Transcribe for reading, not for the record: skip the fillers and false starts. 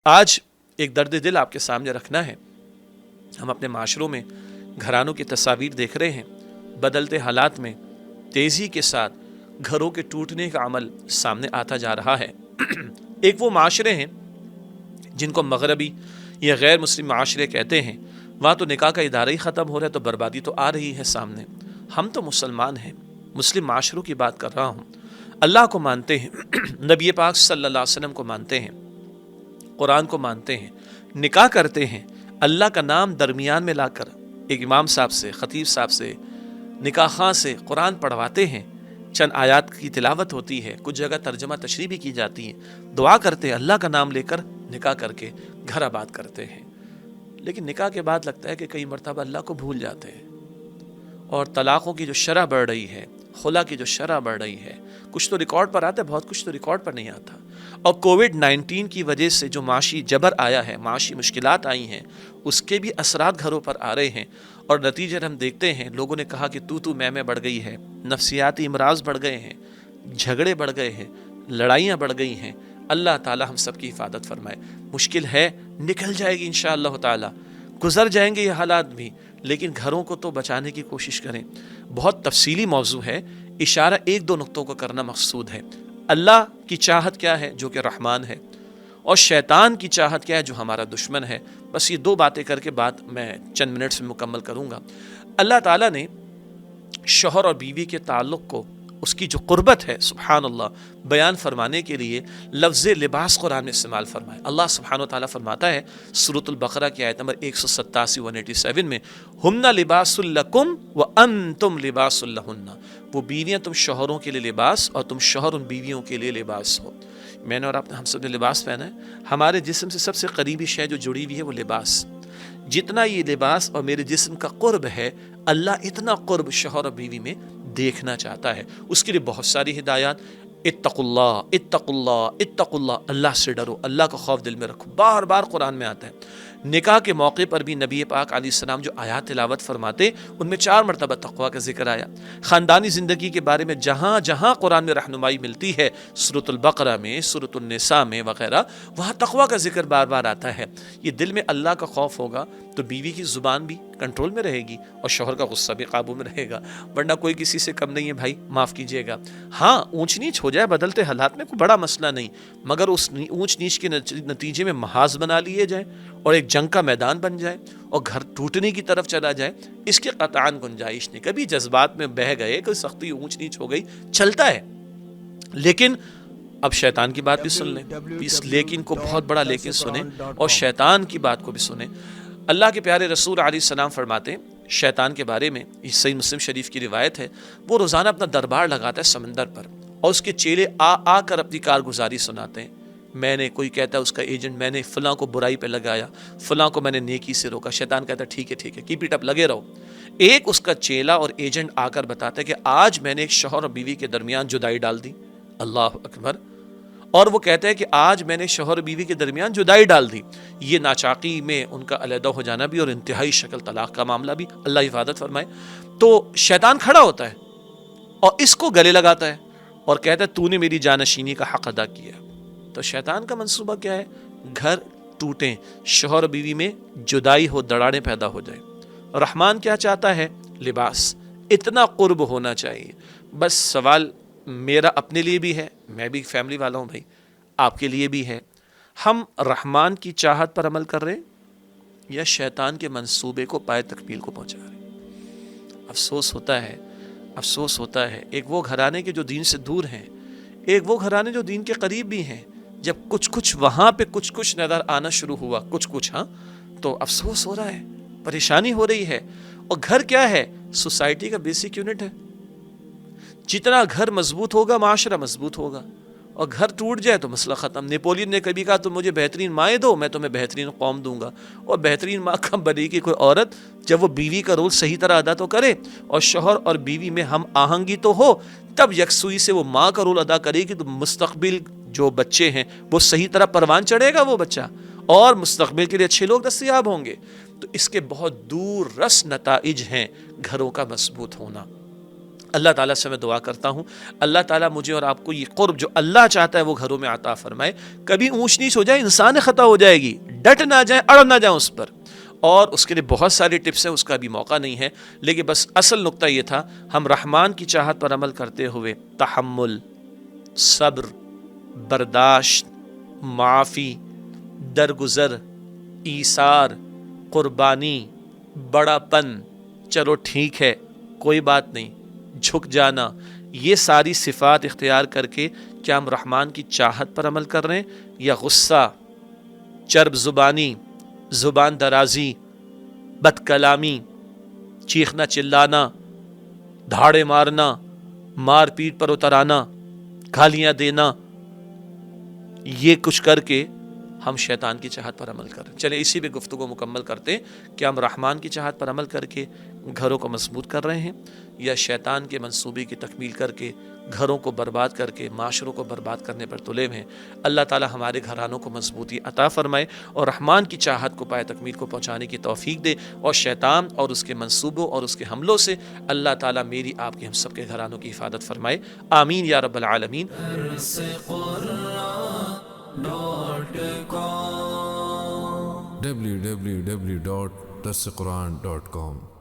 آج ایک درد دل آپ کے سامنے رکھنا ہے۔ ہم اپنے معاشروں میں گھرانوں کی تصاویر دیکھ رہے ہیں، بدلتے حالات میں تیزی کے ساتھ گھروں کے ٹوٹنے کا عمل سامنے آتا جا رہا ہے۔ ایک وہ معاشرے ہیں جن کو مغربی یا غیر مسلم معاشرے کہتے ہیں، وہاں تو نکاح کا ادارہ ہی ختم ہو رہا ہے تو بربادی تو آ رہی ہے سامنے۔ ہم تو مسلمان ہیں، مسلم معاشروں کی بات کر رہا ہوں، اللہ کو مانتے ہیں، نبی پاک صلی اللہ علیہ وسلم کو مانتے ہیں، قرآن کو مانتے ہیں، نکاح کرتے ہیں، اللہ کا نام درمیان میں لا کر ایک امام صاحب سے، خطیب صاحب سے، نکاح خواں سے قرآن پڑھواتے ہیں، چند آیات کی تلاوت ہوتی ہے، کچھ جگہ ترجمہ تشریح بھی کی جاتی ہے، دعا کرتے ہیں، اللہ کا نام لے کر نکاح کر کے گھر آباد کرتے ہیں۔ لیکن نکاح کے بعد لگتا ہے کہ کئی مرتبہ اللہ کو بھول جاتے ہیں، اور طلاقوں کی جو شرح بڑھ رہی ہے، خلا کی جو شرح بڑھ رہی ہے، کچھ تو ریکارڈ پر آتا ہے، بہت کچھ تو ریکارڈ پر نہیں آتا۔ اور کووڈ-19 کی وجہ سے جو معاشی جبر آیا ہے، معاشی مشکلات آئی ہیں، اس کے بھی اثرات گھروں پر آ رہے ہیں، اور نتیجے ہم دیکھتے ہیں لوگوں نے کہا کہ تو میں بڑھ گئی ہے، نفسیاتی امراض بڑھ گئے ہیں، جھگڑے بڑھ گئے ہیں، لڑائیاں بڑھ گئی ہیں۔ اللہ تعالی ہم سب کی حفاظت فرمائے۔ مشکل ہے، نکل جائے گی انشاءاللہ تعالی، گزر جائیں گے یہ حالات بھی، لیکن گھروں کو تو بچانے کی کوشش کریں۔ بہت تفصیلی موضوع ہے، اشارہ ایک دو نقطوں کو کرنا مقصود ہے۔ اللہ کی چاہت کیا ہے جو کہ رحمان ہے، اور شیطان کی چاہت کیا ہے جو ہمارا دشمن ہے۔ بس یہ دو باتیں کر کے بات میں چند منٹس میں مکمل کروں گا۔ اللہ تعالیٰ نے شوہر اور بیوی کے تعلق کو، اس کی جو قربت ہے سبحان اللہ، بیان فرمانے کے لیے لفظ لباس قرآن میں استعمال فرمائے۔ اللہ سبحانہ وتعالیٰ فرماتا ہے سورۃ البقرہ کی آیت نمبر 187 میں، ہن لباس لکم وانتم لباس لہن، وہ بیویاں تم شوہروں کے لیے لباس اور تم شوہر ان بیویوں کے لیے لباس ہو۔ میں نے اور آپ نے، ہم سب نے لباس پہنا ہے۔ ہمارے جسم سے سب سے قریبی شے جو جڑی ہوئی ہے وہ لباس۔ جتنا یہ لباس اور میرے جسم کا قرب ہے، اللہ اتنا قرب شوہر اور بیوی میں دیکھنا چاہتا ہے۔ اس کے لیے بہت ساری ہدایات، اتقوا اللہ اتقوا اللہ اتقوا اللہ، اللہ سے ڈرو، اللہ کا خوف دل میں رکھو، بار بار قرآن میں آتا ہے۔ نکاح کے موقع پر بھی نبی پاک علیہ السلام جو آیات تلاوت فرماتے، ان میں 4 مرتبہ تقویٰ کا ذکر آیا۔ خاندانی زندگی کے بارے میں جہاں جہاں قرآن میں رہنمائی ملتی ہے، سورۃ البقرہ میں، سورۃ النساء میں وغیرہ، وہاں تقویٰ کا ذکر بار بار آتا ہے۔ یہ دل میں اللہ کا خوف ہوگا تو بیوی کی زبان بھی کنٹرول میں رہے گی اور شوہر کا غصہ بھی قابو میں رہے گا، ورنہ کوئی کسی سے کم نہیں ہے بھائی، معاف کیجیے گا۔ ہاں اونچ نیچ ہو جائے بدلتے حالات میں، کوئی بڑا مسئلہ نہیں، مگر اس اونچ نیچ کے نتیجے میں محاذ بنا لیے جائیں اور ایک جنگ کا میدان بن جائے اور گھر ٹوٹنے کی طرف چلا جائے، اس کے قطعاً گنجائش نہیں۔ کبھی جذبات میں بہہ گئے، کوئی سختی اونچ نیچ ہو گئی، چلتا ہے، لیکن اب شیطان کی بات بھی سن لیں، اس لیکن کو بہت بڑا لیکن سنیں، اور شیطان کی بات کو بھی سنیں۔ اللہ کے پیارے رسول علیہ السلام فرماتے ہیں شیطان کے بارے میں، یہ صحیح مسلم شریف کی روایت ہے، وہ روزانہ اپنا دربار لگاتا ہے سمندر پر، اور اس کے چیلے آ کر اپنی کارگزاری سناتے ہیں۔ میں نے، کوئی کہتا ہے اس کا ایجنٹ، میں نے فلاں کو برائی پہ لگایا، فلاں کو میں نے نیکی سے روکا۔ شیطان کہتا ہے ٹھیک ہے، کیپ اٹ اپ، لگے رہو۔ ایک اس کا چیلا اور ایجنٹ آ کر بتاتا ہے کہ آج میں نے ایک شوہر اور بیوی کے درمیان جدائی ڈال دی، اللہ اکبر، اور وہ کہتا ہے کہ آج میں نے شوہر اور بیوی کے درمیان جدائی ڈال دی۔ یہ ناچاقی میں ان کا علیحدہ ہو جانا بھی اور انتہائی شکل طلاق کا معاملہ بھی، اللہ حفاظت فرمائے۔ تو شیطان کھڑا ہوتا ہے اور اس کو گلے لگاتا ہے اور کہتا ہے تو نے میری جانشینی کا حق ادا کیا۔ تو شیطان کا منصوبہ کیا ہے؟ گھر ٹوٹیں، شوہر اور بیوی میں جدائی ہو، دراڑیں پیدا ہو جائیں۔ رحمان کیا چاہتا ہے؟ لباس، اتنا قرب ہونا چاہیے۔ بس سوال میرا اپنے لیے بھی ہے، میں بھی فیملی والا ہوں بھائی، آپ کے لیے بھی ہے، ہم رحمان کی چاہت پر عمل کر رہے ہیں یا شیطان کے منصوبے کو پائے تکمیل کو پہنچا رہے ہیں؟ افسوس ہوتا ہے ایک وہ گھرانے کے جو دین سے دور ہیں، ایک وہ گھرانے جو دین کے قریب بھی ہیں، جب کچھ وہاں پہ کچھ نظر آنا شروع ہوا، کچھ ہاں، تو افسوس ہو رہا ہے، پریشانی ہو رہی ہے۔ اور گھر کیا ہے؟ سوسائٹی کا بیسک یونٹ ہے۔ جتنا گھر مضبوط ہوگا معاشرہ مضبوط ہوگا، اور گھر ٹوٹ جائے تو مسئلہ ختم۔ نیپولین نے کبھی کہا تم مجھے بہترین مائیں دو، میں تمہیں بہترین قوم دوں گا۔ اور بہترین ماں کب بنے گی کوئی عورت؟ جب وہ بیوی کا رول صحیح طرح ادا تو کرے، اور شوہر اور بیوی میں ہم آہنگی تو ہو، تب یکسوئی سے وہ ماں کا رول ادا کرے گی، تو مستقبل جو بچے ہیں وہ صحیح طرح پروان چڑھے گا وہ بچہ، اور مستقبل کے لیے اچھے لوگ دستیاب ہوں گے۔ تو اس کے بہت دور رس نتائج ہیں گھروں کا مضبوط ہونا۔ اللہ تعالیٰ سے میں دعا کرتا ہوں اللہ تعالیٰ مجھے اور آپ کو یہ قرب جو اللہ چاہتا ہے وہ گھروں میں عطا فرمائے. کبھی اونچ نیچ ہو جائے انسان خطا ہو جائے گی, ڈٹ نہ جائیں, اڑ نہ جائیں اس پر, اور اس کے لیے بہت ساری ٹپس ہیں, اس کا بھی موقع نہیں ہے, لیکن بس اصل نقطہ یہ تھا ہم رحمان کی چاہت پر عمل کرتے ہوئے تحمل, صبر, برداشت, معافی, درگزر, ایثار, قربانی, بڑا پن, چلو ٹھیک ہے کوئی بات نہیں, جھک جانا, یہ ساری صفات اختیار کر کے کیا ہم رحمان کی چاہت پر عمل کر رہے ہیں, یا غصہ, چرب زبانی, زبان درازی, بد کلامی, چیخنا چلانا, دھاڑے مارنا, مار پیٹ پر اترانا, گالیاں دینا, یہ کچھ کر کے ہم شیطان کی چاہت پر عمل کریں. چلے اسی پہ گفتگو مکمل کرتے کہ ہم رحمان کی چاہت پر عمل کر کے گھروں کو مضبوط کر رہے ہیں, یا شیطان کے منصوبے کی تکمیل کر کے گھروں کو برباد کر کے معاشروں کو برباد کرنے پر تلے ہیں. اللہ تعالی ہمارے گھرانوں کو مضبوطی عطا فرمائے اور رحمان کی چاہت کو پائے تکمیل کو پہنچانے کی توفیق دے, اور شیطان اور اس کے منصوبوں اور اس کے حملوں سے اللہ تعالی میری آپ کی ہم سب کے گھرانوں کی حفاظت فرمائے. آمین یا رب العالمین. www.darsequran.com